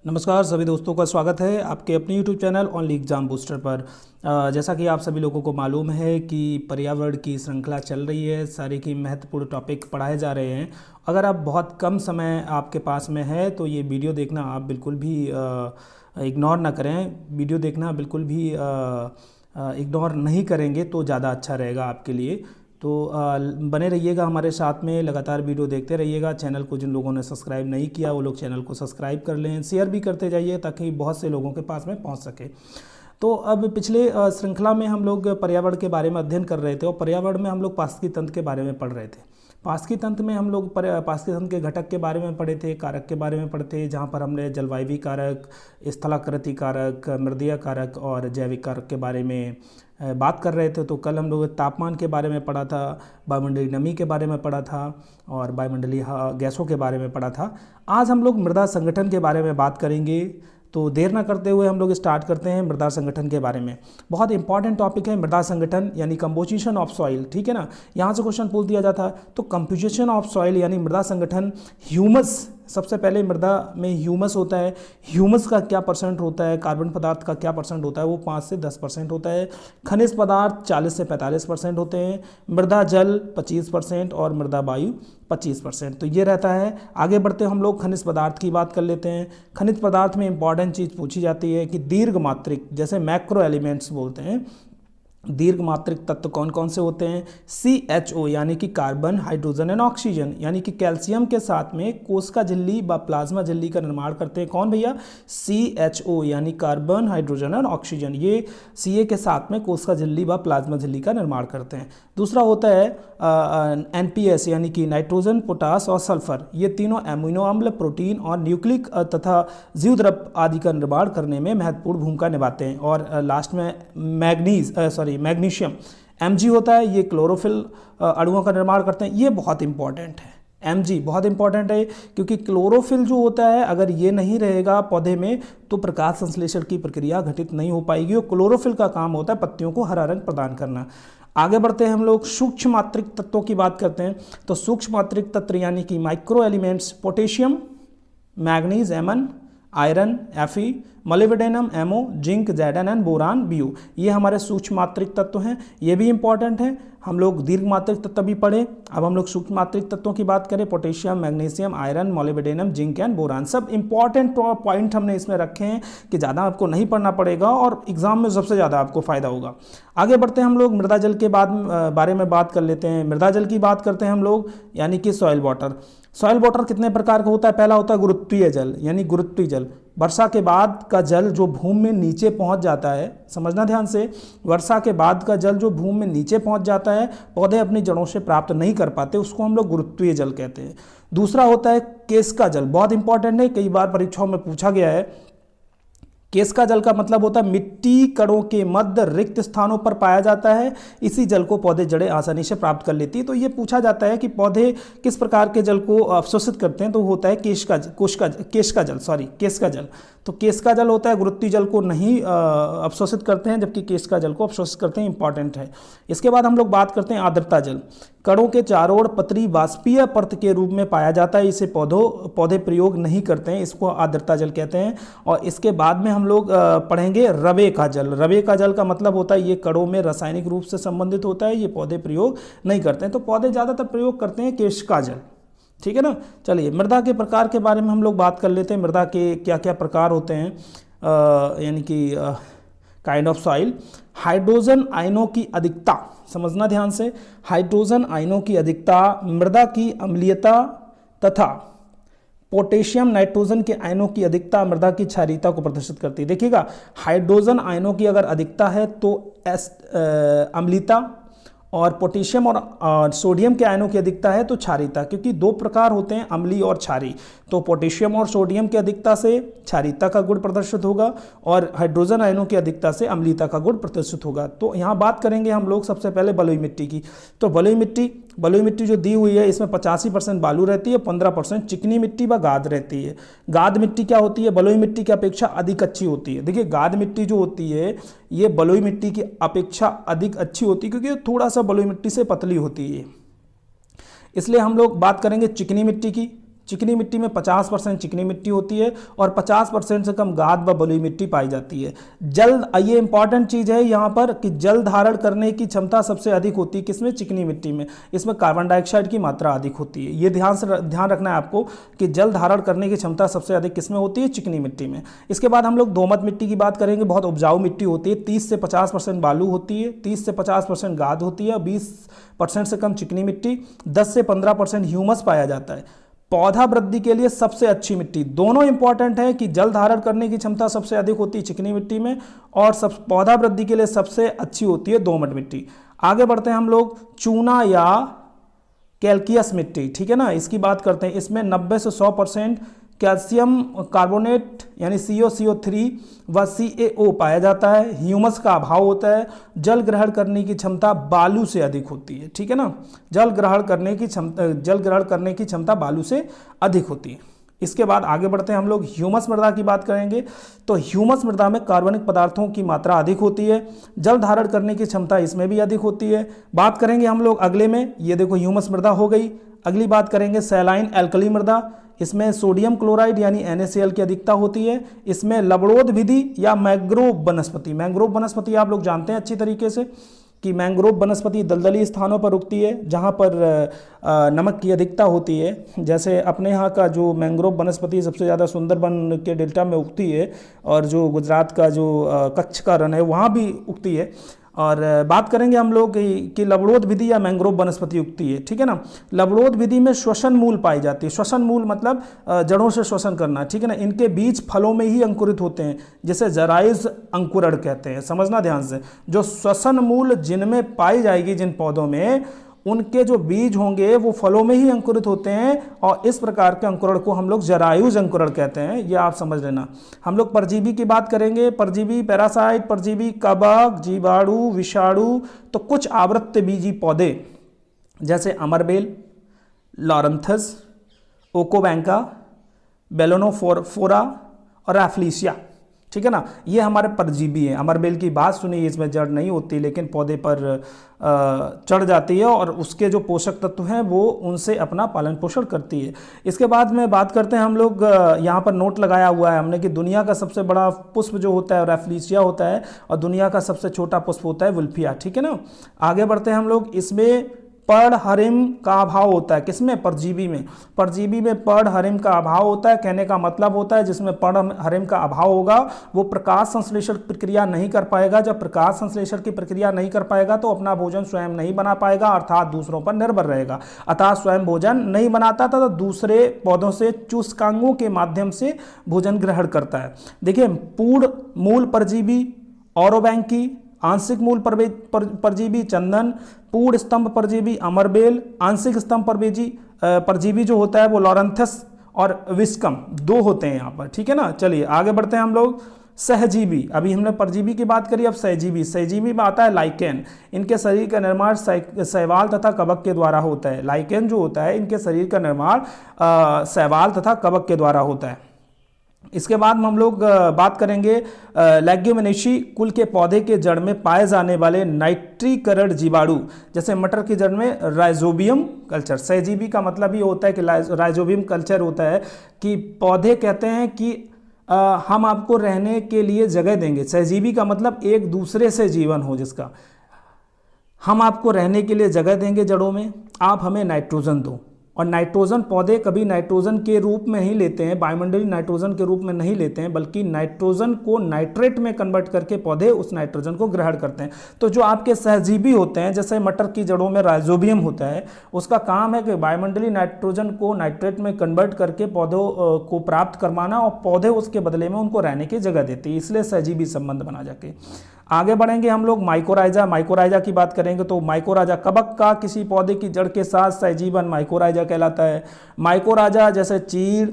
नमस्कार सभी दोस्तों का स्वागत है आपके अपने YouTube channel only exam booster पर। जैसा कि आप सभी लोगों को मालूम है कि पर्यावरण की श्रृंखला चल रही है, सारे की महत्वपूर्ण टॉपिक पढ़ाए जा रहे हैं। अगर आप बहुत कम समय आपके पास में है तो ये वीडियो देखना आप बिल्कुल भी इग्नोर ना करें। वीडियो देखना बिल्कुल भी इग्नोर नहीं करेंगे तो ज़्यादा अच्छा रहेगा आपके लिए। तो बने रहिएगा हमारे साथ में, लगातार वीडियो देखते रहिएगा। चैनल को जिन लोगों ने सब्सक्राइब नहीं किया वो लोग चैनल को सब्सक्राइब कर लें, शेयर भी करते जाइए ताकि बहुत से लोगों के पास में पहुंच सके। तो अब पिछले श्रृंखला में हम लोग पर्यावरण के बारे में अध्ययन कर रहे थे और पर्यावरण में हम लोग पारिस्थितिकी तंत्र के बारे में पढ़ रहे थे। पारिस्थितिकी तंत्र में हम लोग पारिस्थितिकी तंत्र के घटक के बारे में पढ़े थे, कारक के बारे में पढ़े थे, जहाँ पर हमने जलवायु कारक, स्थलाकृति कारक, मृदीय कारक और जैविक कारक के बारे में बात कर रहे थे। तो कल हम लोग तापमान के बारे में पढ़ा था, वायुमंडलीय नमी के बारे में पढ़ा था और वायुमंडलीय गैसों के बारे में पढ़ा था। आज हम लोग मृदा संगठन के बारे में बात करेंगे। तो देर ना करते हुए हम लोग स्टार्ट करते हैं मृदा संगठन के बारे में। बहुत इंपॉर्टेंट टॉपिक है मृदा संगठन यानी कंपोजिशन ऑफ सॉइल, ठीक है ना। यहाँ से क्वेश्चन पूछ दिया जाता है तो कंपोजिशन ऑफ सॉइल यानी मृदा संगठन, ह्यूमस, सबसे पहले मृदा में ह्यूमस होता है। ह्यूमस का क्या परसेंट होता है, कार्बन पदार्थ का क्या परसेंट होता है, वो 5 से 10% होता है। खनिज पदार्थ 40 से 45% होते हैं। मृदा जल 25% और मृदा वायु 25%। तो ये रहता है। आगे बढ़ते हम लोग खनिज पदार्थ की बात कर लेते हैं। खनिज पदार्थ में इंपॉर्टेंट चीज़ पूछी जाती है कि दीर्घ मात्रिक, जैसे मैक्रो एलिमेंट्स बोलते हैं, दीर्घ मात्रिक तत्व कौन कौन से होते हैं। CHO यानी कि कार्बन, हाइड्रोजन एंड ऑक्सीजन, यानी कि कैल्शियम के साथ में कोशिका झिल्ली व प्लाज्मा झिल्ली का निर्माण करते हैं। कौन भैया? CHO यानी कार्बन, हाइड्रोजन एंड ऑक्सीजन, ये Ca के साथ में कोशिका झिल्ली व प्लाज्मा झिल्ली का निर्माण करते हैं। दूसरा होता है NPS यानी कि नाइट्रोजन, पोटास और सल्फर, ये तीनों एमिनो अम्ल, प्रोटीन और न्यूक्लिक तथा जीवद्रव आदि का निर्माण करने में महत्वपूर्ण भूमिका निभाते हैं। और लास्ट में मैग्नीशियम Mg होता है, ये क्लोरोफिल अणुओं का निर्माण करते हैं। ये बहुत इंपॉर्टेंट है, Mg बहुत इंपॉर्टेंट है क्योंकि क्लोरोफिल जो होता है अगर ये नहीं रहेगा पौधे में तो प्रकाश संश्लेषण की प्रक्रिया घटित नहीं हो पाएगी। और क्लोरोफिल का काम होता है पत्तियों को हरा रंग प्रदान करना। आगे बढ़ते हैं हम लोग सूक्ष्म मात्रिक तत्वों की बात करते हैं। तो सूक्ष्म मात्रिक तत्व यानी कि micro elements, potassium, manganese Mn, iron Fe, molybdenum MO, zinc Zn and boron Bu, ये हमारे सूक्ष्म मात्रिक तत्व हैं। ये भी इंपॉर्टेंट हैं। हम लोग दीर्घ मात्रिक तत्व भी पढ़े, अब हम लोग सूक्ष्म मात्रिक तत्वों की बात करें। Potassium, magnesium, iron, molybdenum, zinc and boron, सब इंपॉर्टेंट पॉइंट हमने इसमें रखे हैं कि ज़्यादा आपको नहीं पढ़ना पड़ेगा और एग्जाम में सबसे ज़्यादा आपको फायदा होगा। आगे बढ़ते हैं हम लोग मृदा जल के बारे में बात कर लेते हैं। मृदा जल की बात करते हैं हम लोग, यानी कि सॉइल वाटर। सॉइल वाटर कितने प्रकार का होता है? पहला होता है गुरुत्वीय जल, यानी गुरुत्वीय जल, वर्षा के बाद का जल जो भूमि में नीचे पहुंच जाता है। समझना ध्यान से, वर्षा के बाद का जल जो भूमि में नीचे पहुंच जाता है, पौधे अपनी जड़ों से प्राप्त नहीं कर पाते, उसको हम लोग गुरुत्वीय जल कहते हैं। दूसरा होता है केश का जल, बहुत इंपॉर्टेंट है, कई बार परीक्षाओं में पूछा गया है। केश का जल का मतलब होता है मिट्टी कणों के मध्य रिक्त स्थानों पर पाया जाता है। इसी जल को पौधे जड़ें आसानी से प्राप्त कर लेती है। तो ये पूछा जाता है कि पौधे किस प्रकार के जल को अवशोषित करते हैं, तो होता है केश का जल। तो केश का जल होता है, गुरुत्वीय जल को नहीं अवशोषित करते हैं, जबकि केश का जल को अवशोषित करते हैं, इंपॉर्टेंट है। इसके बाद हम लोग बात करते हैं आर्द्रता जल। कणों के चारों ओर पतली वाष्पीय परत के रूप में पाया जाता है, इसे पौधे प्रयोग नहीं करते हैं, इसको आर्द्रता जल कहते हैं। और इसके बाद में हम लोग पढ़ेंगे रवे का जल। रवे का जल का मतलब होता है ये कणों में रासायनिक रूप से संबंधित होता है, ये पौधे प्रयोग नहीं करते हैं। तो पौधे ज़्यादातर प्रयोग करते हैं केश का जल, ठीक है ना। चलिए मृदा के प्रकार के बारे में हम लोग बात कर लेते हैं। मृदा के क्या क्या प्रकार होते हैं, यानी कि काइंड ऑफ सॉइल। हाइड्रोजन आयनों की अधिकता, समझना ध्यान से, हाइड्रोजन आयनों की अधिकता मृदा की अम्लीयता तथा पोटेशियम नाइट्रोजन के आयनों की अधिकता मृदा की क्षारीयता को प्रदर्शित करती है। देखिएगा, हाइड्रोजन आयनों की अगर अधिकता है तो अम्लीयता, और पोटेशियम और सोडियम के आयनों की अधिकता है तो क्षारीयता, क्योंकि दो प्रकार होते हैं, अम्लीय और क्षारीय। तो पोटेशियम और सोडियम की अधिकता से क्षारीयता का गुण प्रदर्शित होगा और हाइड्रोजन आयनों की अधिकता से अम्लीयता का गुण प्रदर्शित होगा। तो यहाँ बात करेंगे हम लोग सबसे पहले बलुई मिट्टी की। तो बलुई मिट्टी जो दी हुई है इसमें 85% बालू रहती है, 15% चिकनी मिट्टी व गाद रहती है। गाद मिट्टी क्या होती है? बलुई मिट्टी की अपेक्षा अधिक अच्छी होती है। देखिए, गाद मिट्टी जो होती है ये बलुई मिट्टी की अपेक्षा अधिक अच्छी होती है, क्योंकि थोड़ा सा बलुई मिट्टी से पतली होती है। इसलिए हम लोग बात करेंगे चिकनी मिट्टी की। चिकनी मिट्टी में 50% चिकनी मिट्टी होती है और 50% से कम गाद व बलुई मिट्टी पाई जाती है। ये इंपॉर्टेंट चीज़ है यहाँ पर कि जल धारण करने की क्षमता सबसे अधिक होती है किसमें? चिकनी मिट्टी में। इसमें कार्बन डाइऑक्साइड की मात्रा अधिक होती है। ये ध्यान रखना है आपको कि जल धारण करने की क्षमता सबसे अधिक किसमें होती है? चिकनी मिट्टी में। इसके बाद हम लोग दोमट मिट्टी की बात करेंगे। बहुत उपजाऊ मिट्टी होती है, 30 से 50% बालू होती है, 30 से 50% गाद होती है, 20% से कम चिकनी मिट्टी, 10 से 15% ह्यूमस पाया जाता है। पौधा वृद्धि के लिए सबसे अच्छी मिट्टी, दोनों इंपॉर्टेंट है कि जल धारण करने की क्षमता सबसे अधिक होती है चिकनी मिट्टी में और पौधा वृद्धि के लिए सबसे अच्छी होती है दोमट मिट्टी। आगे बढ़ते हैं हम लोग चूना या कैल्कियस मिट्टी, ठीक है ना, इसकी बात करते हैं। इसमें 90 से 100% कैल्शियम कार्बोनेट यानी CO3 व CaO पाया जाता है। ह्यूमस का अभाव होता है। जल ग्रहण करने की क्षमता बालू से अधिक होती है, ठीक है ना, जल ग्रहण करने की क्षमता बालू से अधिक होती है। इसके बाद आगे बढ़ते हैं हम लोग ह्यूमस मृदा की बात करेंगे। तो ह्यूमस मृदा में कार्बनिक पदार्थों की मात्रा अधिक होती है, जल धारण करने की क्षमता इसमें भी अधिक होती है। बात करेंगे हम लोग अगले में, ये देखो ह्यूमस मृदा हो गई। अगली बात करेंगे सैलाइन एल्कली मृदा। इसमें सोडियम क्लोराइड यानी NaCl की अधिकता होती है। इसमें लवणोद विधि या मैंग्रोव वनस्पति आप लोग जानते हैं अच्छी तरीके से कि मैंग्रोव वनस्पति दलदली स्थानों पर उगती है जहाँ पर नमक की अधिकता होती है। जैसे अपने यहाँ का जो मैंग्रोव वनस्पति सबसे ज़्यादा सुंदरबन के डेल्टा में उगती है और जो गुजरात का जो कच्छ का रण है वहाँ भी उगती है। और बात करेंगे हम लोग कि लवणोद विधि या मैंग्रोव वनस्पति उगती है, ठीक है ना। लवणोद विधि में श्वसन मूल पाई जाती है। श्वसन मूल मतलब जड़ों से श्वसन करना, ठीक है ना। इनके बीज फलों में ही अंकुरित होते हैं, जिसे जराइज अंकुरण कहते हैं। समझना ध्यान से, जो श्वसन मूल जिनमें पाई जाएगी जिन पौधों में, उनके जो बीज होंगे वो फलों में ही अंकुरित होते हैं और इस प्रकार के अंकुरण को हम लोग जरायुज अंकुरण कहते हैं। ये आप समझ लेना। हम लोग परजीवी की बात करेंगे। परजीवी, पैरासाइट परजीवी, कवक, जीवाणु, विषाणु। तो कुछ आवृत्त बीजी पौधे जैसे अमरबेल, लॉरंथस, ओकोबैंका, बेलोनोफोरा और एफ्लिसिया, ठीक है ना, ये हमारे परजीवी हैं। अमरबेल की बात सुनी, इसमें जड़ नहीं होती लेकिन पौधे पर चढ़ जाती है और उसके जो पोषक तत्व हैं वो उनसे अपना पालन पोषण करती है। इसके बाद में बात करते हैं हम लोग, यहाँ पर नोट लगाया हुआ है हमने कि दुनिया का सबसे बड़ा पुष्प जो होता है रैफ्लिसिया होता है और दुनिया का सबसे छोटा पुष्प होता है वुल्फिया, ठीक है ना। आगे बढ़ते हैं हम लोग। इसमें पर्णहरिम का अभाव होता है। किसमें? परजीवी में। परजीवी में पर्णहरिम का अभाव होता है। कहने का मतलब होता है जिसमें पर्णहरिम का अभाव होगा वो प्रकाश संश्लेषण प्रक्रिया नहीं कर पाएगा। जब प्रकाश संश्लेषण की प्रक्रिया नहीं कर पाएगा तो अपना भोजन स्वयं नहीं बना पाएगा, अर्थात दूसरों पर निर्भर रहेगा। अर्थात स्वयं भोजन नहीं बनाता था तो दूसरे पौधों से चूसकांगों के माध्यम से भोजन ग्रहण करता है। देखिए, पूर्ण मूल परजीवी औरोबैंकी, आंशिक मूल परजीवी चंदन, पूर्ण स्तंभ परजीवी अमरबेल, आंशिक स्तंभ परजीवी जो होता है वो लॉरंथस और विस्कम, दो होते हैं यहाँ पर, ठीक है ना। चलिए आगे बढ़ते हैं हम लोग। सहजीवी, अभी हमने परजीवी की बात करी, अब सहजीवी में आता है लाइकेन। इनके शरीर का निर्माण शैवाल तथा कवक के द्वारा होता है। लाइकेन जो होता है इनके शरीर का निर्माण शैवाल तथा कवक के द्वारा होता है। इसके बाद हम लोग बात करेंगे लेग्यूमिनेसी कुल के पौधे के जड़ में पाए जाने वाले नाइट्रीकरण जीवाणु, जैसे मटर की जड़ में राइजोबियम कल्चर। सहजीवी का मतलब ये होता है कि राइजोबियम कल्चर होता है कि पौधे कहते हैं कि हम आपको रहने के लिए जगह देंगे। सहजीवी का मतलब एक दूसरे से जीवन हो, जिसका हम आपको रहने के लिए जगह देंगे जड़ों में, आप हमें नाइट्रोजन दो। और नाइट्रोजन पौधे कभी नाइट्रोजन के रूप में ही लेते हैं, वायुमंडलीय नाइट्रोजन के रूप में नहीं लेते हैं, बल्कि नाइट्रोजन को नाइट्रेट में कन्वर्ट करके पौधे उस नाइट्रोजन को ग्रहण करते हैं। तो जो आपके सहजीवी होते हैं, जैसे मटर की जड़ों में राइजोबियम होता है, उसका काम है कि वायुमंडलीय नाइट्रोजन को नाइट्रेट में कन्वर्ट करके पौधों को प्राप्त करवाना और पौधे उसके बदले में उनको रहने की जगह देते हैं, इसलिए सहजीवी संबंध बना जाके। आगे बढ़ेंगे हम लोग माइकोराइजा की बात करेंगे। तो माइकोराइजा कवक का किसी पौधे की जड़ के साथ सहजीवन माइकोराइजा कहलाता है। माइकोराइजा जैसे चीड़,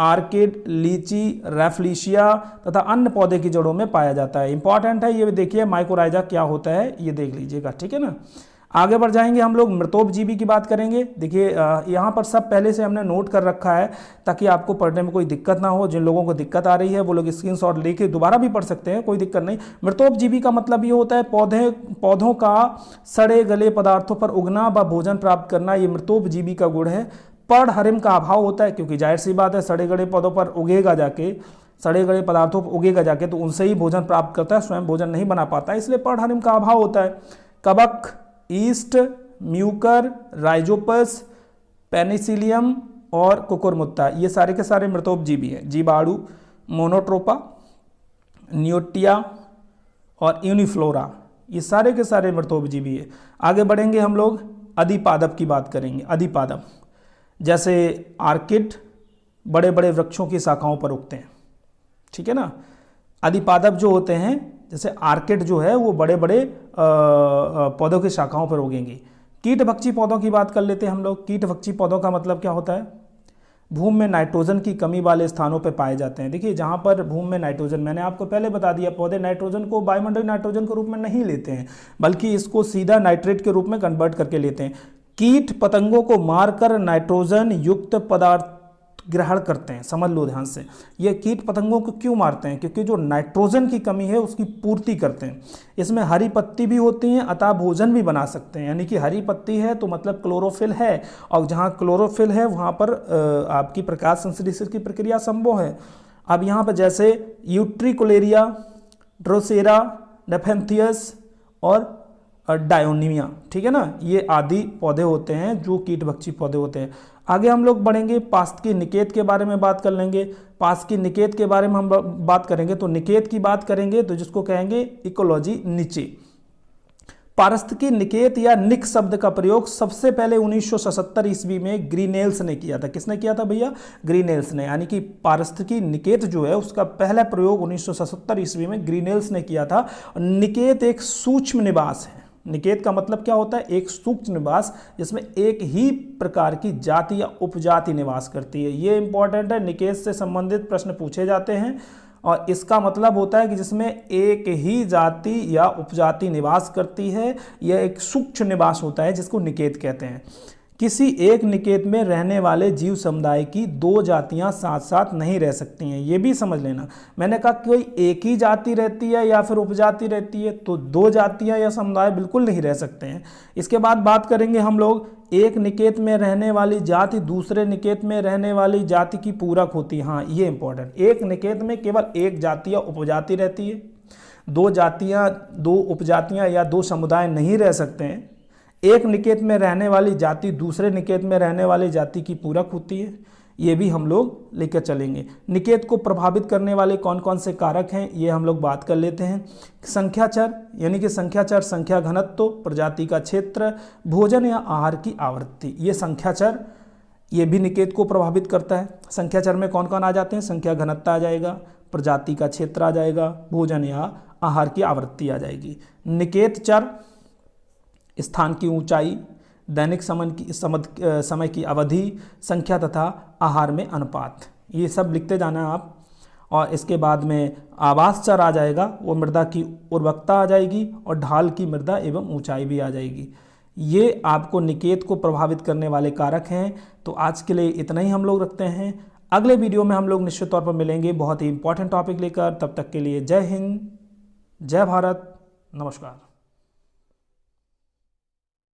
आर्किड, लीची, रैफ्लिसिया तथा अन्य पौधे की जड़ों में पाया जाता है। इंपॉर्टेंट है ये, देखिए माइकोराइजा क्या होता है ये देख लीजिएगा, ठीक है ना। आगे बढ़ जाएंगे हम लोग, मृतोपजीवी की बात करेंगे। देखिए यहाँ पर सब पहले से हमने नोट कर रखा है ताकि आपको पढ़ने में कोई दिक्कत ना हो। जिन लोगों को दिक्कत आ रही है वो लोग स्क्रीनशॉट लेके दोबारा भी पढ़ सकते हैं, कोई दिक्कत नहीं। मृतोपजीवी का मतलब ये होता है पौधों का सड़े गले पदार्थों पर उगना व भोजन प्राप्त करना, ये मृतोपजीवी का गुण है। पर्णहरिम का अभाव होता है, क्योंकि जाहिर सी बात है सड़े गले पौधों पर उगेगा जाके, सड़े गले पदार्थों पर उगेगा जाके, तो उनसे ही भोजन प्राप्त करता है, स्वयं भोजन नहीं बना पाता, इसलिए पर्णहरिम का अभाव होता है। कवक, ईस्ट, म्यूकर, राइजोपस, पेनिसिलियम और कुकुरमुत्ता, ये सारे के सारे मृतोपजीवी हैं। जीवाणु, मोनोट्रोपा, न्यूटिया और यूनिफ्लोरा, ये सारे के सारे मृतोपजीवी है। आगे बढ़ेंगे हम लोग अधिपादप की बात करेंगे। अधिपादप जैसे आर्किड बड़े बड़े वृक्षों की शाखाओं पर उगते हैं, ठीक है ना। अधिपादप जो होते हैं, जैसे आर्किड जो है वो बड़े बड़े पौधों की शाखाओं पर उगेंगी। कीटभक्षी पौधों की बात कर लेते हैं हम लोग। कीटभक्षी पौधों का मतलब क्या होता है? भूमि में नाइट्रोजन की कमी वाले स्थानों पर पाए जाते हैं। देखिए जहाँ पर भूमि में नाइट्रोजन, मैंने आपको पहले बता दिया, पौधे नाइट्रोजन को वायुमंडलीय नाइट्रोजन के रूप में नहीं लेते हैं, बल्कि इसको सीधा नाइट्रेट के रूप में कन्वर्ट करके लेते हैं। कीट पतंगों को मारकर नाइट्रोजन युक्त पदार्थ ग्रहण करते हैं। समझ लो ध्यान से, ये कीट पतंगों को क्यों मारते हैं? क्योंकि जो नाइट्रोजन की कमी है उसकी पूर्ति करते हैं। इसमें हरी पत्ती भी होती हैं, अतः भोजन भी बना सकते हैं। यानी कि हरी पत्ती है तो मतलब क्लोरोफिल है, और जहाँ क्लोरोफिल है वहाँ पर आपकी प्रकाश संश्लेषण की प्रक्रिया संभव है। अब यहाँ पर जैसे यूट्रिकुलेरिया, ड्रोसेरा, नेफेंथियस और डायोनिया, ठीक है ना, ये आदि पौधे होते हैं जो कीटभक्षी पौधे होते हैं। आगे हम लोग बढ़ेंगे, पारिस्थितिकी निकेत के बारे में बात कर लेंगे। पारिस्थितिकी निकेत के बारे में हम बात करेंगे तो निकेत की बात करेंगे तो जिसको कहेंगे इकोलॉजी नीचे। पारिस्थितिकी निकेत या निक शब्द का प्रयोग सबसे पहले 1977 ईस्वी में ग्रीनेल्स ने किया था। किसने किया था भैया? ग्रीनेल्स ने। यानी कि पारिस्थितिकी निकेत जो है उसका पहला प्रयोग 1977 ईस्वी में ग्रीनेल्स ने किया था। निकेत एक सूक्ष्म निवास है। निकेत का मतलब क्या होता है? एक सूक्ष्म निवास जिसमें एक ही प्रकार की जाति या उपजाति निवास करती है। ये इंपॉर्टेंट है, निकेत से संबंधित प्रश्न पूछे जाते हैं। और इसका मतलब होता है कि जिसमें एक ही जाति या उपजाति निवास करती है, यह एक सूक्ष्म निवास होता है जिसको निकेत कहते हैं। किसी एक निकेत में रहने वाले जीव समुदाय की दो जातियां साथ साथ नहीं रह सकती हैं, ये भी समझ लेना। मैंने कहा कोई एक ही जाति रहती है या फिर उपजाति रहती है, तो दो जातियां या समुदाय बिल्कुल नहीं रह सकते हैं। इसके बाद बात करेंगे हम लोग, एक निकेत में रहने वाली जाति दूसरे निकेत में रहने वाली जाति की पूरक होती है। हाँ, ये इंपॉर्टेंट। एक निकेत में केवल एक जाति या उपजाति रहती है, दो जातियाँ, दो उपजातियाँ या दो समुदाय नहीं रह सकते हैं। एक निकेत में रहने वाली जाति दूसरे निकेत में रहने वाली जाति की पूरक होती है, ये भी हम लोग लेकर चलेंगे। निकेत को प्रभावित करने वाले कौन कौन से कारक हैं, ये हम लोग बात कर लेते हैं। संख्याचर, यानी कि संख्याचर, संख्या घनत्व, प्रजाति का क्षेत्र, भोजन या आहार की आवृत्ति, ये संख्याचर, ये भी निकेत को प्रभावित करता है। संख्याचर में कौन कौन आ जाते हैं? संख्या घनत्व आ जाएगा, प्रजाति का क्षेत्र आ जाएगा, भोजन या आहार की आवृत्ति आ जाएगी। निकेत चर, स्थान की ऊंचाई, दैनिक समय की अवधि, संख्या तथा आहार में अनुपात, ये सब लिखते जाना आप। और इसके बाद में आवास चर आ जाएगा, वो मृदा की उर्वरकता आ जाएगी और ढाल की मृदा एवं ऊंचाई भी आ जाएगी। ये आपको निकेत को प्रभावित करने वाले कारक हैं। तो आज के लिए इतना ही हम लोग रखते हैं। अगले वीडियो में हम लोग निश्चित तौर पर मिलेंगे बहुत ही इंपॉर्टेंट टॉपिक लेकर। तब तक के लिए जय हिंद, जय भारत, नमस्कार।